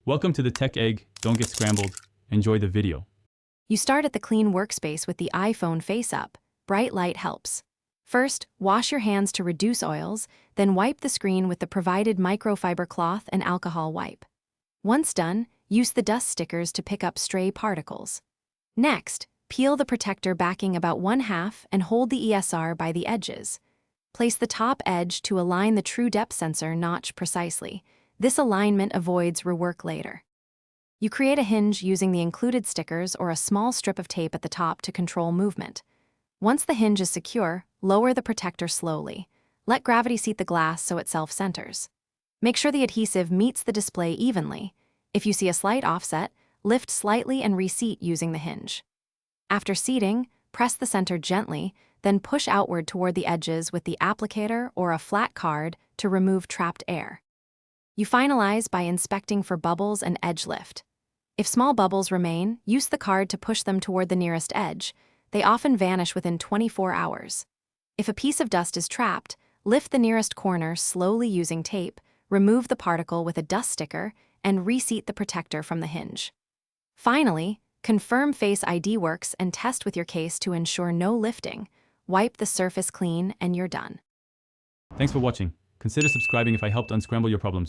Welcome to the Tech Egg. Don't get scrambled. Enjoy the video. You start at the clean workspace with the iPhone face up. Bright light helps. First, wash your hands to reduce oils, then wipe the screen with the provided microfiber cloth and alcohol wipe. Once done, use the dust stickers to pick up stray particles. Next, peel the protector backing about 1/2 and hold the ESR by the edges. Place the top edge to align the true depth sensor notch precisely. This alignment avoids rework later. You create a hinge using the included stickers or a small strip of tape at the top to control movement. Once the hinge is secure, lower the protector slowly. Let gravity seat the glass so it self-centers. Make sure the adhesive meets the display evenly. If you see a slight offset, lift slightly and reseat using the hinge. After seating, press the center gently, then push outward toward the edges with the applicator or a flat card to remove trapped air. You finalize by inspecting for bubbles and edge lift. If small bubbles remain, use the card to push them toward the nearest edge. They often vanish within 24 hours. If a piece of dust is trapped, lift the nearest corner slowly using tape, remove the particle with a dust sticker, and reseat the protector from the hinge. Finally, confirm Face ID works and test with your case to ensure no lifting. Wipe the surface clean and you're done. Thanks for watching. Consider subscribing if I helped unscramble your problems.